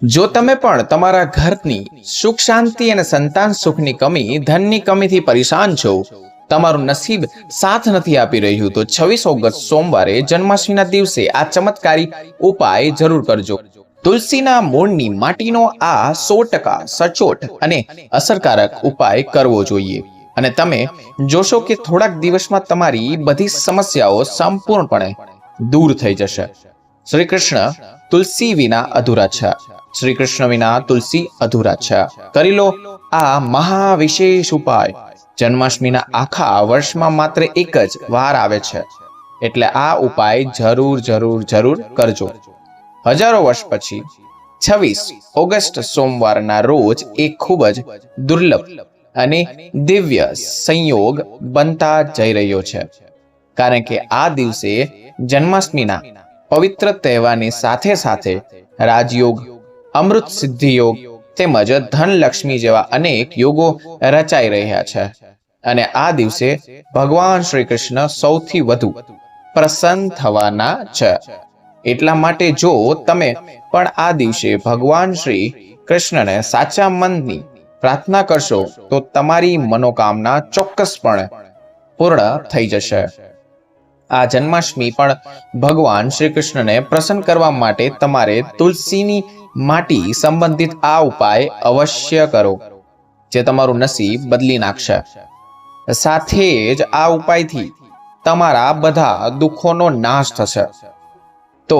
જો તમે પણ તમારા ઘરની સુખ શાંતિ અને સંતાન સુખની કમી, ધનની કમીથી પરેશાન છો, તમારું નસીબ સાથ નથી આપી રહ્યું, તો 26 ઓગસ્ટ સોમવારે જન્માષ્ટમીના દિવસે આ ચમત્કારી ઉપાય જરૂર કરજો. તુલસીના મૂળની માટીનો આ 100% સચોટ અને અસરકારક ઉપાય કરવો જોઈએ, અને તમે જોશો કે થોડાક દિવસમાં તમારી બધી સમસ્યાઓ સંપૂર્ણપણે દૂર થઈ જશે. શ્રી કૃષ્ણ તુલસી વિના અધૂરા છે. શ્રી કૃષ્ણ વિના તુલસી અધૂરા છે. કરી લો આ મહા વિશેષ ઉપાય. જન્માષ્ટમીના આખા વર્ષમાં માત્ર એક જ વાર આવે છે, એટલે આ ઉપાય જરૂર જરૂર જરૂર કરજો. હજારો વર્ષ પછી 26 ઓગસ્ટ સોમવારના રોજ એક ખૂબ જ દુર્લભ અને દિવ્ય સંયોગ બનતા જઈ રહ્યો છે, કારણ કે આ દિવસે જન્માષ્ટમીના પવિત્ર તહેવારની સાથે સાથે રાજયોગ, અમૃત સિદ્ધિ યોગ તેમજ ધનલક્ષ્મી જેવા અનેક યોગો રચાઈ રહ્યા છે. અને આ દિવસે ભગવાન શ્રી કૃષ્ણ સૌથી વધુ પ્રસન્ન થવાના છે. એટલા માટે જો તમે પણ આ દિવસે ભગવાન શ્રી કૃષ્ણને સાચા મનની પ્રાર્થના કરશો, તો તમારી મનોકામના ચોક્કસપણે પૂર્ણ થઈ જશે. આ જન્માષ્ટમી પણ ભગવાન શ્રી કૃષ્ણને પ્રસન્ન કરવા માટે તમારે તુલસીની માટી સંબંધિત આ ઉપાય અવશ્ય કરો, જે તમારું નસીબ બદલી નાખશે. સાથે જ આ ઉપાયથી તમારા બધા દુઃખોનો નાશ થશે. તો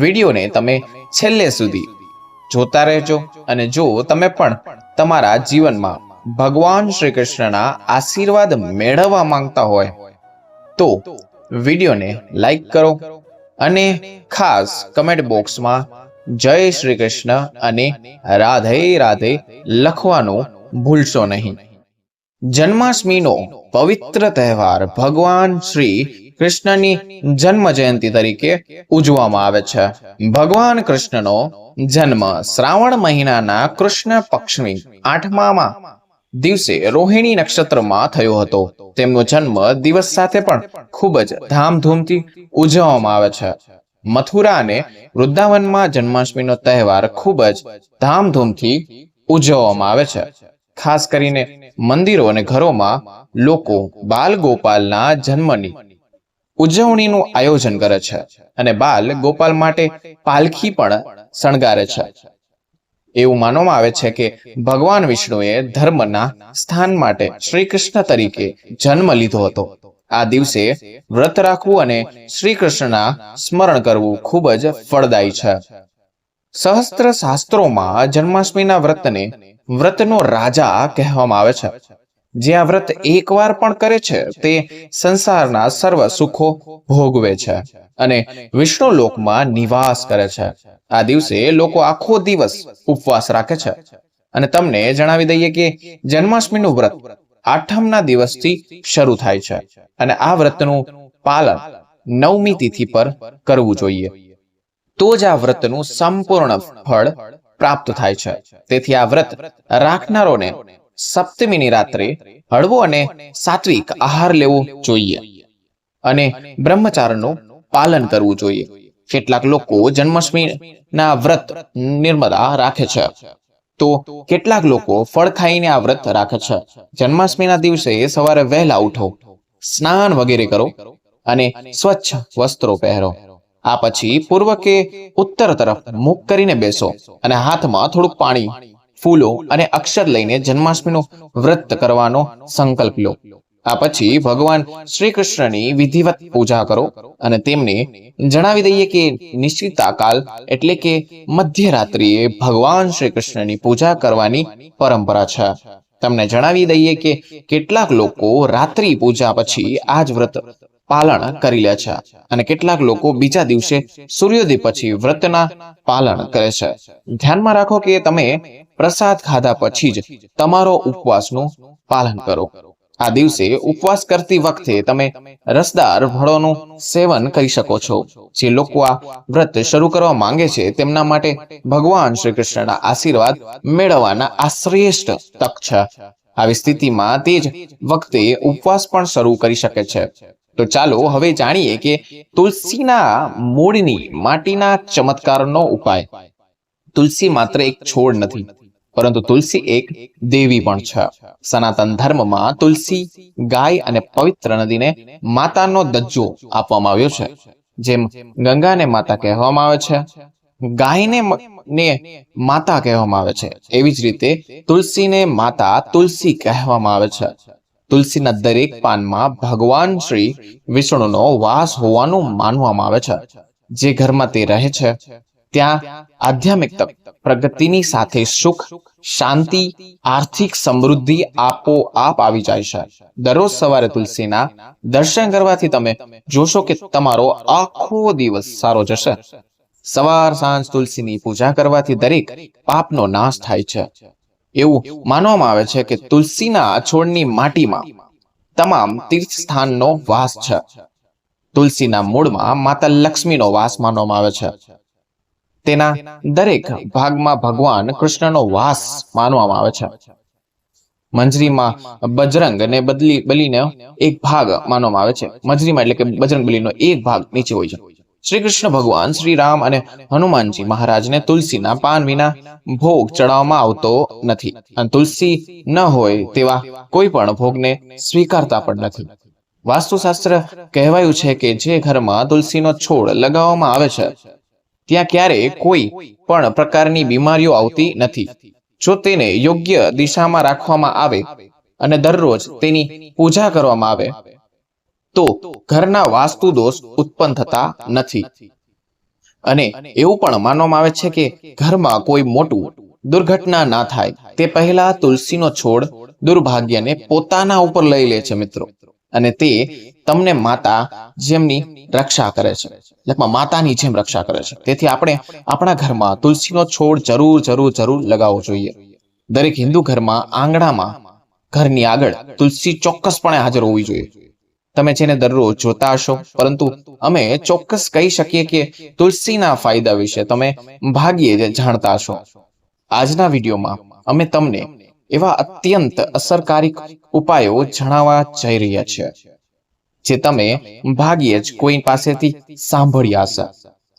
વિડીયોને તમે છેલ્લે સુધી જોતા રહેજો, અને જો તમે પણ તમારા જીવનમાં ભગવાન શ્રી કૃષ્ણના આશીર્વાદ મેળવવા માંગતા હોય તો વિડીયોને લાઈક કરો અને ખાસ કમેન્ટ બોક્સમાં જય શ્રી કૃષ્ણ અને રાધે રાધે લખવાનું ભૂલશો નહીં. જન્માષ્ટમીનો પવિત્ર તહેવાર ભગવાન શ્રી કૃષ્ણની જન્મ જયંતિ તરીકે ઉજવવામાં આવે છે. ભગવાન કૃષ્ણનો જન્મ શ્રાવણ મહિનાના કૃષ્ણ પક્ષની 8મા દિવસે રોહિણી નક્ષત્રમાં થયો હતો. તેમનો જન્મ દિવસ સાથે પણ ખૂબ જ ધામધૂમથી ઉજવવામાં આવે છે. મથુરા અને વૃંદાવનમાં જન્માષ્ટમીનો તહેવાર ખૂબ જ ધામધૂમથી ઉજવવામાં આવે છે. ખાસ કરીને મંદિરો અને ઘરોમાં લોકો બાલ ગોપાલના જન્મની ઉજવણીનું આયોજન કરે છે, અને બાલ ગોપાલ માટે પાલખી પણ શણગારે છે. એવું માનવામાં આવે છે કે ભગવાન વિષ્ણુએ ધર્મના સ્થાન માટે શ્રી કૃષ્ણ તરીકે જન્મ લીધો હતો. આ દિવસે વ્રત રાખવું અને શ્રી કૃષ્ણના સ્મરણ કરવું ખૂબ જ ફળદાયી છે. સહસ્ત્ર શાસ્ત્રોમાં જન્માષ્ટમીના વ્રતને વ્રતનો રાજા કહેવામાં આવે છે. જે આ વ્રત એકવાર પણ કરે છે તે સંસારના સર્વ સુખો ભોગવે છે અને વિષ્ણુ લોકમાં નિવાસ કરે છે. આ દિવસે લોકો આખો દિવસ ઉપવાસ રાખે છે. અને તમને જણાવી દઈએ કે જન્માષ્ટમીનું વ્રત આઠમના દિવસથી શરૂ થાય છે, અને આ વ્રતનું પાલન 9મી તિથિ પર કરવું જોઈએ, તો જ આ વ્રતનું સંપૂર્ણ ફળ પ્રાપ્ત થાય છે. તેથી આ વ્રત રાખનારોને સપ્તમીની રાત્રે હળવો અને સાત્વિક આહાર લેવો જોઈએ અને બ્રહ્મચાર્યનું પાલન કરવું જોઈએ. કેટલાક લોકો જન્માષ્ટમીના વ્રત નિર્મળા રાખે છે, તો કેટલાક લોકો ફળ ખાઈને આ વ્રત રાખે છે. જન્માષ્ટમીના દિવસે સવારે વહેલા ઉઠો, સ્નાન વગેરે કરો અને સ્વચ્છ વસ્ત્રો પહેરો. આ પછી પૂર્વ કે ઉત્તર તરફ મુખ કરીને બેસો અને હાથમાં થોડુંક પાણી, ફૂલો અને અક્ષર લઈને જન્માષ્ટમીનું વ્રત કરવાનો સંકલ્પ લો. આ પછી ભગવાન શ્રી કૃષ્ણની વિધિવત પૂજા કરો, અને તેમને જણાવી દઈએ કે નિશ્ચિતાકાલ એટલે કે મધ્યરાત્રિએ ભગવાન શ્રી કૃષ્ણની પૂજા કરવાની પરંપરા છે. તમને જણાવી દઈએ કે કેટલાક લોકો રાત્રિ પૂજા પછી આ જ વ્રત પાલન કરી લે છે, અને કેટલાક લોકો બીજા દિવસે સૂર્યોદય પછી વ્રતના પાલન કરે છે. ધ્યાનમાં રાખો કે તમે પ્રસાદ ખાધા પછી જ તમારો ઉપવાસનું પાલન કરો. આ દિવસે ઉપવાસ કરતી વખતે તમે રસદાર ફળોનું સેવન કરી શકો છો. જે લોકો આ વ્રત શરૂ કરવા માંગે છે તેમના માટે ભગવાન શ્રી કૃષ્ણના આશીર્વાદ મેળવવાના આ શ્રેષ્ઠ તક છે. આવી સ્થિતિમાં તે જ વખતે ઉપવાસ પણ શરૂ કરી શકે છે. તો ચાલો હવે જાણીએ કે તુલસીના મૂળની માટીના ચમત્કારનો ઉપાય. તુલસી માત્ર એક છોડ નથી, પરંતુ તુલસી એક દેવી પણ છે. સનાતન ધર્મમાં તુલસી ગાય અને પવિત્ર નદીને માતાનો દરજ્જો આપવામાં આવ્યો છે. જેમ ગંગાને માતા કહેવામાં આવે છે, ગાયને માતા કહેવામાં આવે છે, એવી જ રીતે તુલસીને માતા તુલસી કહેવામાં આવે છે. તુલસીના દરેક પાનમાં ભગવાન શ્રી વિષ્ણુનો વાસ હોવાનું માનવામાં આવે છે. જે ઘરમાં તે રહે છે ત્યાં આધ્યાત્મિક પ્રગતિની સાથે સુખ, શાંતિ, આર્થિક સમૃદ્ધિ આપોઆપ આવી જાય છે. દરરોજ સવારે તુલસીના દર્શન કરવાથી તમે જોશો કે તમારો આખો દિવસ સારો જશે. સવાર સાંજ તુલસીની પૂજા કરવાથી દરેક પાપનો નાશ થાય છે. એવું માનવામાં આવે છે કે તુલસીના છોડની માટીમાં તમામ તીર્થ સ્થાનનો વાસ છે. તુલસીના મૂળમાં માતા લક્ષ્મીનો વાસ માનવામાં આવે છે. તેના દરેક ભાગમાં ભગવાન કૃષ્ણનો વાસ માનવામાં આવે છે. મંજરીમાં બજરંગ અને બલીનો એક ભાગ માનવામાં આવે છે. મંજરીમાં એટલે કે બજરંગ બલીનો એક ભાગ નીચે હોય છે. શ્રી કૃષ્ણ ભગવાન, શ્રી રામ અને હનુમાનજી મહારાજને તુલસીના પાન વિના ભોગ ચડાવવામાં આવતો નથી, અને તુલસી ન હોય તેવા કોઈ પણ ભોગને સ્વીકારતા પણ નથી. વાસ્તુશાસ્ત્ર કહેવાયું છે કે જે ઘરમાં તુલસીનો છોડ લગાવવામાં આવે છે ત્યાં ક્યારેય કોઈ પણ પ્રકારની બીમારીઓ આવતી નથી. જો તેને યોગ્ય દિશામાં રાખવામાં આવે અને દરરોજ તેની પૂજા કરવામાં આવે તો ઘરના વાસ્તુ દોષ ઉત્પન્ન થતા નથી. અને એવું પણ માનવામાં આવે છે કે ઘરમાં કોઈ મોટું દુર્ઘટના ના થાય તે પહેલા તુલસીનો છોડ દુર્ભાગ્યને પોતાના ઉપર લઈ લે છે મિત્રો, અને તે તમને માતા જેમની રક્ષા કરે છે, માતાની જેમ રક્ષા કરે છે. તેથી આપણે આપણા ઘરમાં તુલસીનો છોડ જરૂર લગાવવો જોઈએ. દરેક હિન્દુ ઘરમાં આંગણામાં ઘરની આગળ તુલસી ચોક્કસપણે હાજર હોવી જોઈએ. તમે જેને દરરોજ જોતા હશો, પરંતુ અમે ચોક્કસ કહી શકીએ કે તુલસીના ફાયદા વિશે તમે ભાગ્યે જ જાણતા હશો. આજના વિડીયોમાં અમે તમને એવા અત્યંત અસરકારક ઉપાયો જણાવવા જઈ રહ્યા છીએ જે તમે ભાગ્યે જ કોઈ પાસેથી સાંભળ્યા હશે.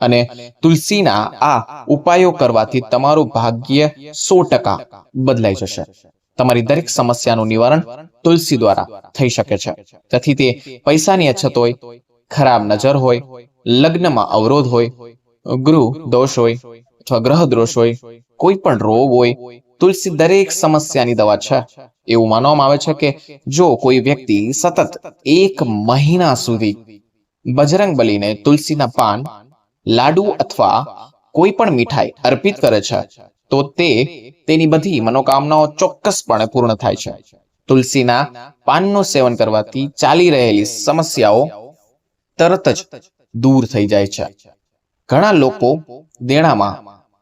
અને તુલસીના આ ઉપાયો કરવાથી તમારું ભાગ્ય 100% બદલાઈ જશે. તમારી દરેક સમસ્યાનું નિવારણ તુલસી દ્વારા થઈ શકે છે. તેથી તે પૈસાની અછત હોય, ખરાબ નજર હોય, લગ્નમાં અવરોધ હોય, ગૃહ દોષ હોય અથવા ગ્રહ દોષ હોય, કોઈ પણ રોગ હોય, તુલસી દરેક સમસ્યાની દવા છે. એવું માનવામાં આવે છે કે જો કોઈ વ્યક્તિ સતત 1 મહિના સુધી બજરંગ બલીને તુલસીના પાન, લાડુ અથવા કોઈ પણ મીઠાઈ અર્પિત કરે છે તો તેની બધી મનોકામનાઓ ચોક્કસપણે પૂર્ણ થાય છે. તુલસીના પાનનું સેવન કરવાથી ચાલી રહેલી સમસ્યાઓ તરત જ દૂર થઈ જાય છે. ઘણા લોકો દેણામાં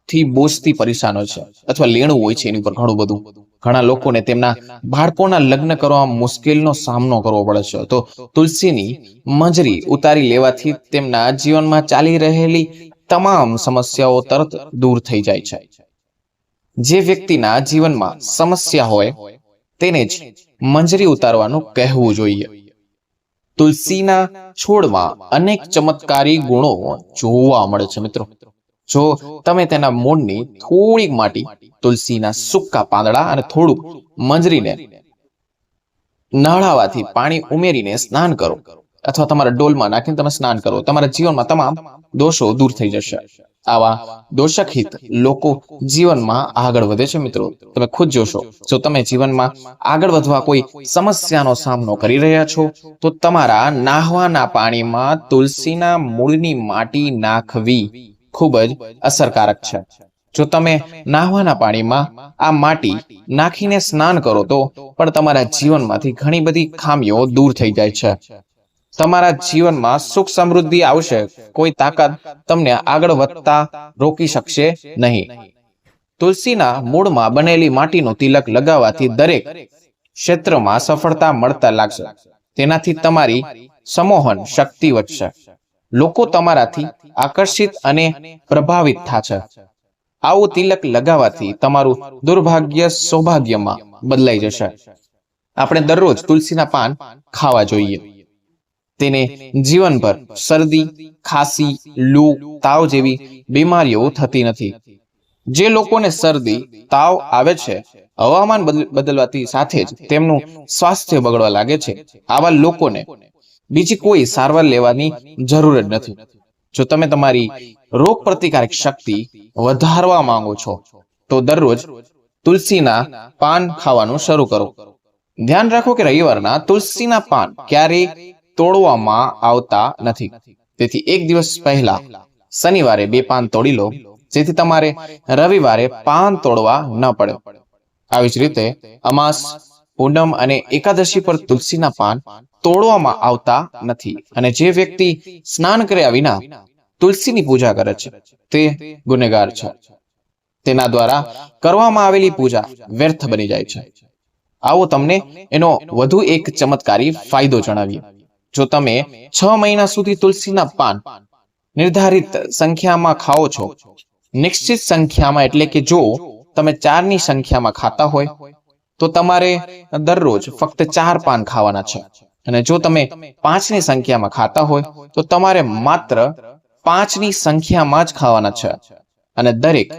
થી બોજથી પરેશાન હોય છે અથવા લેણું હોય છે એની પર ઘણું બધું. ઘણા લોકોને તેમના બાળકોના લગ્ન કરવામાં મુશ્કેલીનો સામનો કરવો પડે છે. તો તુલસીની મંજરી ઉતારી લેવાથી તેમના જીવનમાં ચાલી રહેલી તમામ સમસ્યાઓ તરત દૂર થઈ જાય છે. જે વ્યક્તિના જીવનમાં સમસ્યા હોય તેને જ મંજરી ઉતારવાનું કહેવું જોઈએ. તુલસીના છોડમાં અનેક ચમત્કારી ગુણો જોવા મળે છે મિત્રો. જો તમે તેના મૂળની થોડીક માટી, તુલસીના સૂકા પાંદડા અને થોડુંક મંજરીને નળાવાથી પાણી ઉમેરીને સ્નાન કરો અથવા તમારા ડોલમાં નાખીને તમે સ્નાન કરો, તમારા જીવનમાં તમામ દોષો દૂર થઈ જશે. આવા દોષકહિત લોકો જીવનમાં આગળ વધે છે મિત્રો. તમે ખુદ જોશો, જો તમે જીવનમાં આગળ વધવા કોઈ સમસ્યાનો સામનો કરી રહ્યા છો તો તમારા નાહવાના પાણીમાં તુલસીના મૂળની માટી નાખવી ખૂબ જ અસરકારક છે. જો તમે નાહવાના પાણીમાં આ માટી નાખીને સ્નાન કરો તો પણ તમારા જીવનમાંથી ઘણી બધી ખામીઓ દૂર થઈ જાય છે. તમારા જીવનમાં સુખ સમૃદ્ધિ આવશે. કોઈ તાકાત તમને આગળ વધતા રોકી શકશે નહીં. તુલસીના મૂળમાં બનેલી માટીનું તિલક લગાવવાથી દરેક ક્ષેત્રમાં સફળતા મળતા લાગશે. તેનાથી તમારી સંમોહન શક્તિ વધશે. લોકો તમારાથી આકર્ષિત અને પ્રભાવિત થશે. આવું તિલક લગાવવાથી તમારું દુર્ભાગ્ય સૌભાગ્યમાં બદલાઈ જશે. આપણે દરરોજ તુલસીના પાન ખાવા જોઈએ. તેને જીવનભર શરદી, ખાંસી, લૂ, તાવ જેવી બીમારીઓ થતી નથી. જે લોકોને શરદી તાવ આવે છે, હવામાન બદલવાથી સાથે જ તેમનું સ્વાસ્થ્ય બગડવા લાગે છે, આવા લોકોને બીજી કોઈ સારવાર લેવાની જરૂર જ નથી. જો તમે તમારી રોગ પ્રતિકારક શક્તિ વધારવા માંગો છો તો દરરોજ તુલસીના પાન ખાવાનું શરૂ કરો. ધ્યાન રાખો કે રવિવારના તુલસીના પાન ક્યારેય તોડવામાં આવતા નથી. તેથી એક દિવસ પહેલા શનિવારે 2 પાન તોડી લો, જેથી તમારે રવિવારે પાન તોડવા ન પડે. આવી જ રીતે અમાસ, પૂનમ અને એકાદશી પર તુલસીના પાન તોડવામાં આવતા નથી. અને જે વ્યક્તિ સ્નાન કર્યા વિના તુલસીની પૂજા કરે છે તે ગુનેગાર છે. તેના દ્વારા કરવામાં આવેલી પૂજા વ્યર્થ બની જાય છે. આવો તમને એનો વધુ એક ચમત્કારી ફાયદો જણાવીએ. જો તમે 6 મહિના સુધી તુલસીના પાન નિર્ધારિત સંખ્યામાં ખાઓ છો, નિશ્ચિત સંખ્યામાં એટલે કે જો તમે 4ની સંખ્યામાં ખાતા હોય તો તમારે દરરોજ ફક્ત 4 પાન ખાવાના છે. અને જો તમે 5ની સંખ્યામાં ખાતા હોય તો તમારે માત્ર 5ની સંખ્યામાં જ ખાવાના છે. અને દરેક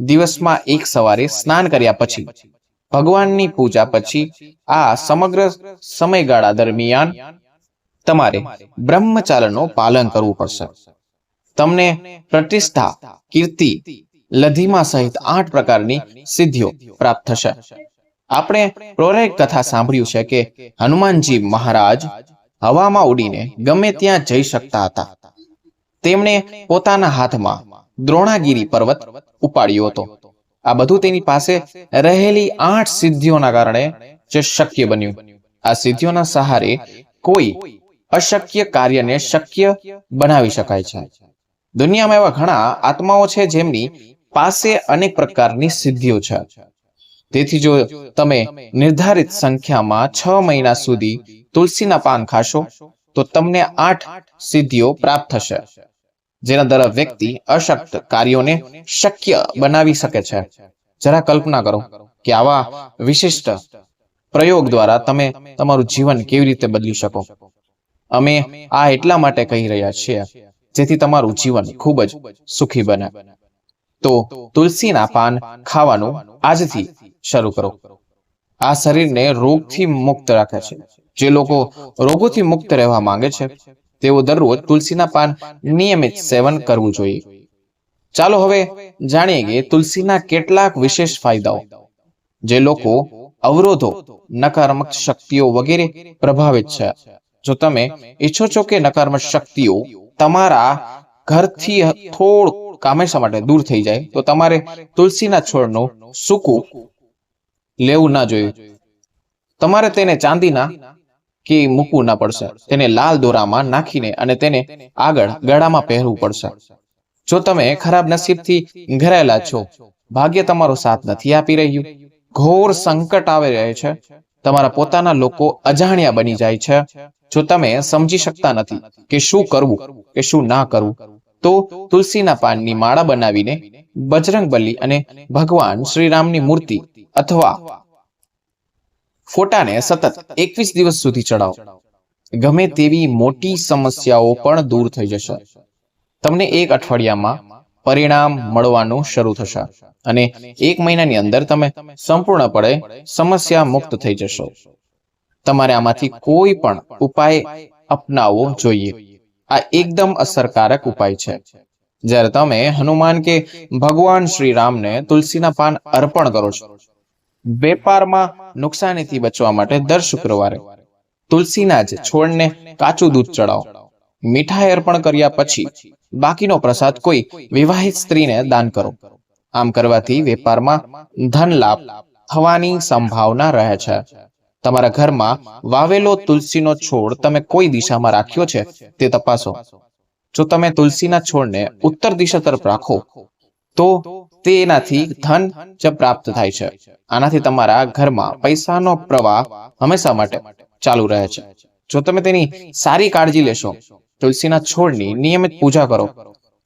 દિવસમાં એક સવારે સ્નાન કર્યા પછી, ભગવાનની પૂજા પછી આ સમગ્ર સમયગાળા દરમિયાન તમારે બ્રહ્મચાર્યનું પાલન કરવું પડશે. તમને પ્રતિષ્ઠા, કીર્તિ, લધિમા સહિત 8 પ્રકારની સિદ્ધિઓ પ્રાપ્ત થશે. આપણે પૌરાણિક કથા સાંભળ્યું છે કે હનુમાનજી મહારાજ હવામાં ઉડીને ગમે ત્યાં જઈ શકતા હતા. તેમણે પોતાના હાથમાં દ્રોણાગીરી પર્વત ઉપાડ્યો હતો. આ બધું તેની પાસે રહેલી 8 સિદ્ધિઓના કારણે જે શક્ય બન્યું. આ સિદ્ધિઓના સહારે કોઈ અશક્ય કાર્યને શક્ય બનાવી શકાય છે. દુનિયામાં એવા ઘણા આત્માઓ છે જેમની પાસે અનેક પ્રકારની સિદ્ધિઓ છે. તેથી જો તમે નિર્ધારિત સંખ્યામાં 6 મહિના સુધી તુલસીના પાન ખાશો તો તમને 8 સિદ્ધિઓ પ્રાપ્ત થશે, જેના દ્વારા વ્યક્તિ અશક્ત કાર્યોને શક્ય બનાવી શકે છે. જરા કલ્પના કરો કે આવા વિશિષ્ટ પ્રયોગ દ્વારા તમે તમારું જીવન કેવી રીતે બદલી શકો. અમે આ એટલા માટે કહી રહ્યા છીએ જેથી તમારું જીવન ખૂબ જ સુખી બને. તો તુલસીના પાન ખાવાનું આજથી શરૂ કરો. આ શરીરને રોગથી મુક્ત રાખે છે. જે લોકો રોગોથી મુક્ત રહેવા માંગે છે તેઓ દરરોજ તુલસીના પાન નિયમિત સેવન કરવું જોઈએ. ચાલો હવે જાણીએ કે તુલસીના કેટલાક વિશેષ ફાયદાઓ. જે લોકો અવરોધો, નકારાત્મક શક્તિઓ વગેરે પ્રભાવિત છે. જો તમે ઈચ્છો છો કે નકારાત્મક શક્તિઓ તમારા ઘરથી થોડું હંમેશા માટે દૂર થઈ જાય તો તમારે તુલસીના છોડનું સૂકું લેવું ના જોઈએ. તમારે તેને ચાંદીના કે મૂકવું ના પડશે. તેને લાલ દોરામાં નાખીને અને તેને આગળ ગળામાં પહેરવું પડશે. જો તમે ખરાબ નસીબથી ઘેરાયેલા છો, ભાગ્ય તમારો સાથ નથી આપી રહ્યું, ઘોર સંકટ આવી રહે છે, તમારા પોતાના લોકો અજાણ્યા બની જાય છે, જો તમે સમજી શકતા નથી કે શું કરવું કે શું ના કરવું, તો તુલસીના પાનની માળા બનાવીને બજરંગબલી અને ભગવાન શ્રીરામની મૂર્તિ અથવા ફોટાને સતત 21 દિવસ સુધી ચડાવો. ગમે તેવી મોટી સમસ્યાઓ પણ દૂર થઈ જશે. તમને 1 અઠવાડિયામાં પરિણામ મળવાનું શરૂ થશે અને 1 મહિનાની અંદર તમે સંપૂર્ણપણે સમસ્યા મુક્ત થઈ જશો. તમારે આમાંથી કોઈ પણ ઉપાય અપનાવવો જોઈએ. આ એકદમ અસરકારક ઉપાય છે. જ્યારે તમે હનુમાન કે ભગવાન શ્રી રામને તુલસીના પાન અર્પણ કરો છો, વેપારમાં નુકસાનીથી બચવા માટે દર શુક્રવારે તુલસીના જ છોડને કાચું દૂધ ચડાવો. મીઠાઈ અર્પણ કર્યા પછી બાકીનો પ્રસાદ કોઈ વિવાહિત સ્ત્રીને દાન કરો. આમ કરવાથી વેપારમાં ધન લાભ થવાની સંભાવના રહે છે. તમારા ઘરમાં વાવેલો તુલસીનો છોડ તમે કોઈ દિશામાં રાખ્યો છે તે તપાસો. જો તમે તુલસીના છોડને ઉત્તર દિશા તરફ રાખો તો તેનાથી ધન જ પ્રાપ્ત થાય છે. આનાથી તમારા ઘરમાં પૈસાનો પ્રવાહ હંમેશા માટે ચાલુ રહે છે. જો તમે તેની સારી કાળજી લેશો, તુલસીના છોડની નિયમિત પૂજા કરો,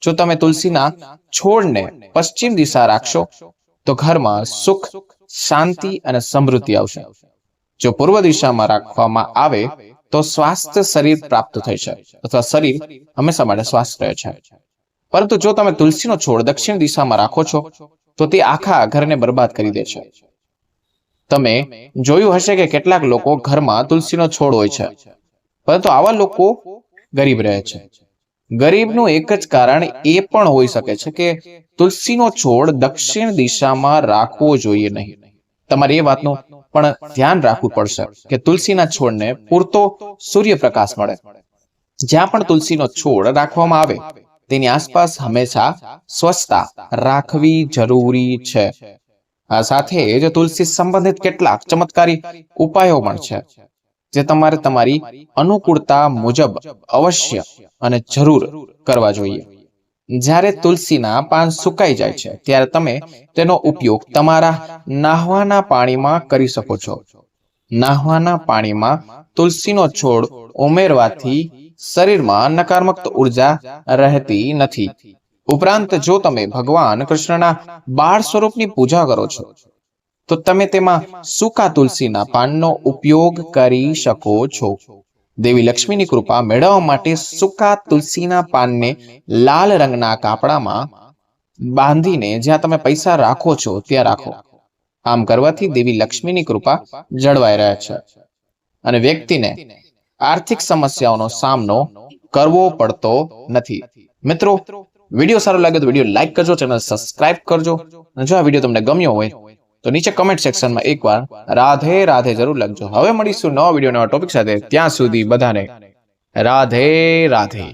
જો તમે તુલસીના છોડને પશ્ચિમ દિશા રાખશો તો ઘરમાં સુખ, શાંતિ અને સમૃદ્ધિ આવશે. જો પૂર્વ દિશામાં રાખવામાં આવે તો સ્વાસ્થ્ય શરીર પ્રાપ્ત થઈ છે અથવા શરીર હંમેશા માટે સ્વાસ્થ્ય રહે છે. પરંતુ જો તમે તુલસીનો છોડ દક્ષિણ દિશામાં રાખો છો તો તે આખા ઘરને બરબાદ કરી દે છે. તમે જોયું હશે કે કેટલાક લોકો ઘરમાં તુલસીનો છોડ હોય છે, પરંતુ આવા લોકો ગરીબ રહે છે. ગરીબનું એક જ કારણ એ પણ હોઈ શકે છે કે તુલસીનો છોડ દક્ષિણ દિશામાં રાખવો જોઈએ નહીં. તમારે એ વાતનું પણ ધ્યાન રાખવું પડશે કે તુલસીના છોડને પૂરતો સૂર્યપ્રકાશ મળે. જ્યાં પણ તુલસીનો છોડ રાખવામાં આવે તેની આસપાસ હંમેશા સ્વચ્છતા રાખવી જરૂરી છે. આ સાથે જ તુલસી સંબંધિત કેટલાક ચમત્કારી ઉપાયો પણ છે, જે તમારે તમારી અનુકૂળતા મુજબ અવશ્ય અને જરૂર કરવા જોઈએ. જ્યારે તુલસીના પાન સુકાઈ જાય છે ત્યારે તમે તેનો ઉપયોગ તમારા નાહવાના પાણીમાં કરી શકો છો. નાહવાના પાણીમાં તુલસીનો છોડ ઉમેરવાથી શરીરમાં નકારાત્મક ઉર્જા રહેતી નથી. ઉપરાંત જો તમે ભગવાન કૃષ્ણના બાળ સ્વરૂપની પૂજા કરો છો તો તમે તેમાં સૂકા તુલસીના પાનનો ઉપયોગ કરી શકો છો. દેવી લક્ષ્મીની કૃપા મેળવવા માટે સૂકા તુલસીના પાનને લાલ રંગના કાપડામાં બાંધીને જ્યાં તમે પૈસા રાખો છો ત્યાં રાખો. આમ કરવાથી દેવી લક્ષ્મીની કૃપા જળવાઈ રહે છે અને વ્યક્તિને આર્થિક સમસ્યાઓનો સામનો કરવો પડતો નથી. મિત્રો, વિડીયો સારો લાગે તો વિડીયો લાઈક કરજો, ચેનલ સબસ્ક્રાઇબ કરજો. અને જો આ વિડીયો તમને ગમ્યો હોય તો નીચે કમેન્ટ સેક્શનમાં એકવાર રાધે રાધે જરૂર લખજો. હવે મળીશું નવા વિડીયો નવા ટોપિક સાથે. ત્યાં સુધી બધાને રાધે રાધે.